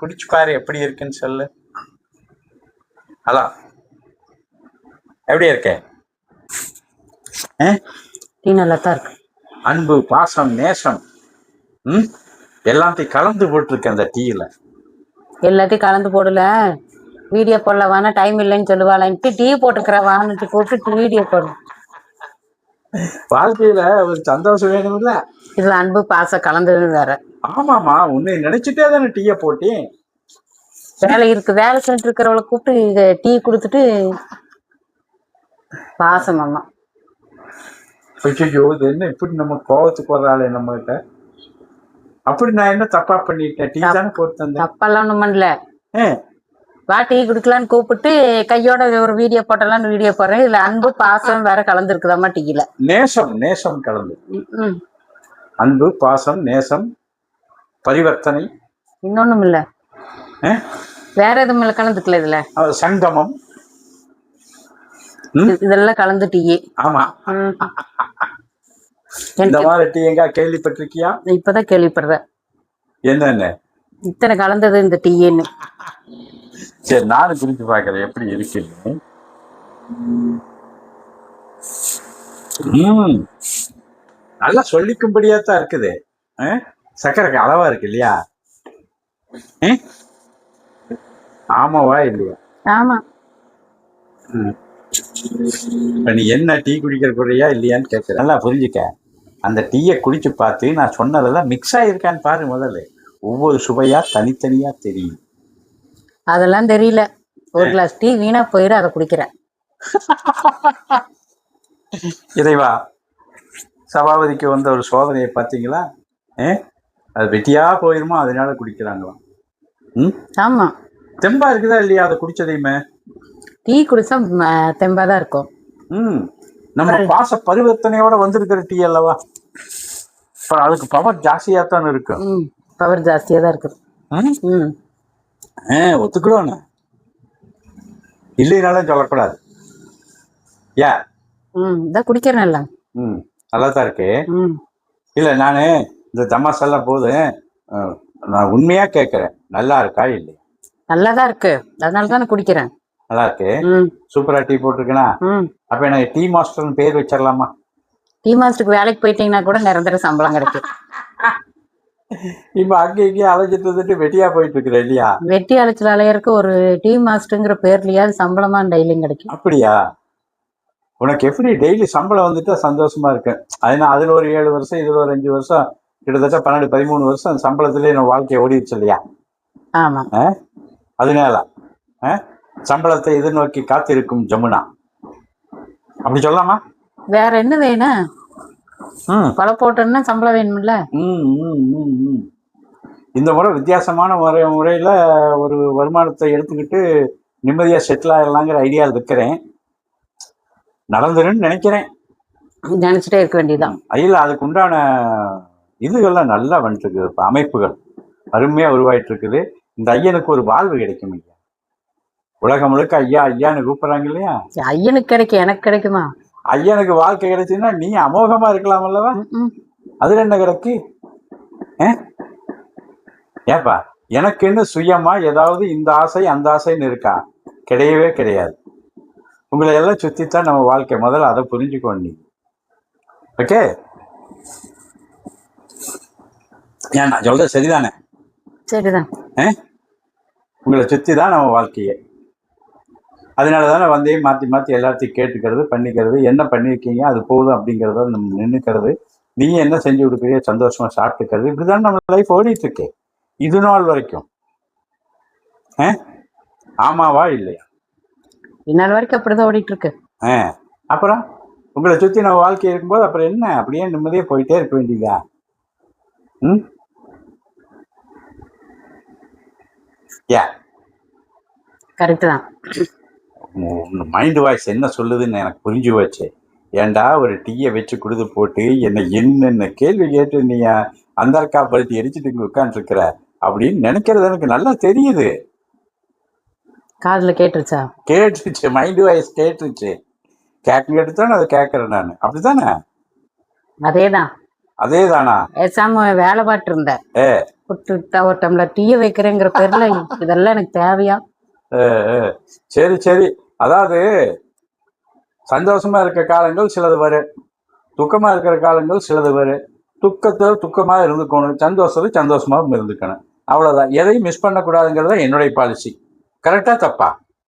குடிச்சு பாரு எப்படி இருக்குன்னு சொல்லு. ஹலோ, எப்படி இருக்கே? டீ நல்லா தான் இருக்கு. அன்பு, பாசம், நேசம் எல்லாத்தையும் கலந்து போட்டிருக்கேன் அந்த டீயில. எல்லாத்தையும் கலந்து போடல. வீடியோ போடல, வானா டைம் இல்லைன்னு சொல்லுவாளான்ட்டு டீ போட்டுக்கிற வானுட்டு போட்டு வீடியோ போடணும். வாழ்க்கையில ஒரு சந்தோஷம் வேணும்ல. இதுல அன்பு பாசம் கலந்தது வேற. ஆமாமா, உன்னை நினைச்சுட்டே தானே டீயை போட்டேன். வேலை இருக்கு, வேலை செஞ்சுட்டு இருக்கிறவளை கூப்பிட்டு டீ கொடுத்துட்டு பாசம் அம்மா. ஐயோ, இது என்ன இப்படி நம்ம கோவத்துக்கு வர்றாளே நம்ம கிட்ட. அப்படி நான் என்ன தப்பா பண்ணிட்டேன்? டீ தானே போட்டு தந்தேன். தப்பெல்லாம் ஒண்ணும் பண்ணல. வா டீ குடிக்கலான்னு கூப்பிட்டு கையோட ஒரு வீடியோ போட்டலான்னு வீடியோ போடுறேன். இதுல அன்பு பாசம் வேற கலந்து இருக்குதாம்மா டீல. நேசம் நேசம் கலந்து. அன்பு, பாசம், நேசம், பரிவர்த்தனை, இன்னொன்னும் இல்ல, வேற எதுவும் இல்ல கலந்துக்கல. இதுல சங்கமம், இதெல்லாம் கலந்து டீ. ஆமா. இந்த மாதிரி டீ எங்க கேள்விப்பட்டிருக்கியா? இப்பதான் கேள்விப்படுறேன். என்னென்ன இத்தனை கலந்தது இந்த டீன்னு. சரி, நானும் குடிச்சு பாக்குறேன் எப்படி இருக்குன்னு. நல்லா சொல்லிக்கும்படியா தான் இருக்குது. சக்கரைக்கு அளவா இருக்கு இல்லையா? ஆமாவா இல்லையா? ஆமா. நீ என்ன டீ குடிக்கிற குறையா இல்லையான்னு கேட்குற. நல்லா புரிஞ்சுக்க. அந்த டீயை குடிச்சு பார்த்து நான் சொன்னதெல்லாம் மிக்ஸ் ஆகிருக்கான்னு பாரு முதல்ல. ஒவ்வொரு சுவையா தனித்தனியா தெரியும். அதெல்லாம் தெரியல. ஒரு கிளாஸ் டீ வீணா போயிரு, அதை குடிக்கிறேன். இறைவா, சபாபதிக்கு வந்த ஒரு சோதனையை பார்த்தீங்களா? அது வெட்டியா போயிருமோ, அதனால குடிக்கிறாங்களாம். ஆமா, தெம்பா இருக்குதா இல்லையா அதை குடிச்சதையுமே? டீ குடிச்சா தெம்பாதான் இருக்கும். நம்ம பாச பரிவர்த்தனையோட வந்திருக்கிற டீ அல்லவா, அதுக்கு பவர் ஜாஸ்தியா தான் இருக்கு. பவர் ஜாஸ்தியா தான் இருக்கு. ஒத்துக்கிடுவானு இல்லைனாலும் சொல்லக்கூடாது. இதான் குடிக்கிறேன்ல. நல்லா தான் இருக்கு. இல்ல நானு இந்த தமாசெல்லாம் போது நான் உண்மையா கேட்கறேன், நல்லா இருக்கா இல்லையா? நல்லாதான் இருக்கு, அதனாலதான் நான் குடிக்கிறேன். நல்லா இருக்கு, சூப்பரா டீ போட்டிருக்கேனா? அப்ப எனக்கு டீ மாஸ்டர்னு பேர் வச்சிடலாமா? டீ மாஸ்டருக்கு வேலைக்கு போயிட்டீங்கன்னா கூட நிரந்தர சம்பளம் கிடைக்கும். இப்ப அங்கே இங்கே அலைஞ்சிட்டு வந்துட்டு வெட்டியா போயிட்டு இருக்கிறேன் இல்லையா? வெட்டி அலைச்சல் அலையறக்கு ஒரு டீ மாஸ்டருங்கிற பேர்லயாவது சம்பளமா டெய்லியும் கிடைக்கும். அப்படியா? உனக்கு எப்படி டெய்லி சம்பளம் வந்துட்டா சந்தோஷமா இருக்கு. அதனால அதுல ஒரு 7 வருஷம், இதுல ஒரு 5 வருஷம், கிட்டத்தட்ட 12-13 வருஷம் அந்த சம்பளத்திலே நம்ம வாழ்க்கையை ஓடிடுச்சு இல்லையா? ஆமா. அதனால சம்பளத்தை எதிர்நோக்கி காத்திருக்கும் ஜமுனா, அப்படி சொல்லலாமா? வேற என்ன வேணும்? கொலை போட்டோன்னா சம்பளம் வேணும்ல. இந்த முறை வித்தியாசமான முறையில ஒரு வருமானத்தை எடுத்துக்கிட்டு நிம்மதியா செட்டில் ஆகலாங்கிற ஐடியா இருக்கிறேன். நடந்துருன்னு நினைக்கிறேன். நினைச்சிட்டே இருக்க வேண்டியதுதான். இல்ல, அதுக்கு உண்டான இதுகள்லாம் நல்லா வந்துட்டு இருக்குது. அமைப்புகள் அருமையா உருவாயிட்டு இருக்குது. இந்த ஐயனுக்கு ஒரு வாழ்வு கிடைக்கும் இல்லையா? உலகம் முழுக்க ஐயா ஐயான்னு கூப்பிடுறாங்க இல்லையா? ஐயனுக்கு கிடைக்கும், எனக்கு கிடைக்குமா? ஐயனுக்கு வாழ்க்கை கிடைச்சுன்னா நீ அமோகமா இருக்கலாம் அல்லவா? அதுல என்ன கிடக்கு? ஏப்பா, எனக்கு என்ன சுயமா ஏதாவது இந்த ஆசை அந்த ஆசைன்னு இருக்கா? கிடையவே கிடையாது. உங்களை எல்லாம் சுத்தித்தான் நம்ம வாழ்க்கை. முதல்ல அதை புரிஞ்சுக்கணும் நீ. ஓகே, ஏன் நான் சொல்றது சரிதானே? சரிதான். உங்களை சுத்தி தான் நம்ம வாழ்க்கையே. அதனால தானே வந்தே மாற்றி மாற்றி எல்லாத்தையும் கேட்டுக்கிறது, பண்ணிக்கிறது. என்ன பண்ணியிருக்கீங்க, அது போதும் அப்படிங்கிறத நம்ம நின்றுக்கிறது. நீங்கள் என்ன செஞ்சு கொடுக்குறீங்க, சந்தோஷமாக சாப்பிட்டுக்கிறது. இப்படி தான் நம்ம லைஃப் ஓடிட்டு இருக்கே இது நாள் வரைக்கும். ஆமாவா இல்லையா? இந்நாள் வரைக்கும் அப்படிதான் ஓடிட்டு இருக்கு. அப்புறம் உங்களை சுற்றி நம்ம வாழ்க்கை இருக்கும்போது அப்புறம் என்ன, அப்படியே நிம்மதியாக போயிட்டே இருக்க வேண்டியதா? கரெக்ட் தான். மைண்ட் வாய்ஸ் என்ன சொல்லுதுன்னு எனக்கு புரிஞ்சு வச்சு. ஏண்டா ஒரு டீயை வச்சு கொடுத்து போட்டு என்னென்ன கேள்வி கேட்டு நீ அந்தர்கா பல்ட்டி எரிச்சுட்டு இங்கே உட்காந்துருக்கிற அப்படின்னு நினைக்கிறது எனக்கு நல்லா தெரியுது. காதுல கேட்டுருச்சா? கேட்டுருச்சு, மைண்ட் வாய்ஸ் கேட்டுருச்சு. கேட்டு தானே அதை கேட்கறேன் நான். அப்படித்தானே? அதேதான். அதே தானா? பேசாம வேலை பாட்டு இருந்தேன். விட்டு ஒரு டம்ளர் டீயை வைக்கிறேங்கிற பேர்ல இதெல்லாம் எனக்கு தேவையா? சரி சரி. அதாவது சந்தோஷமா இருக்க காலங்கள் சிலது வரும், துக்கமா இருக்கிற காலங்கள் சிலது வரும். துக்கத்தில் துக்கமா இருந்துக்கணும், சந்தோஷத்துல சந்தோஷமாவும் இருந்துக்கணும். அவ்வளவுதான். எதையும் மிஸ் பண்ணக்கூடாதுங்கிறது என்னுடைய பாலிசி. கரெக்டா தப்பா?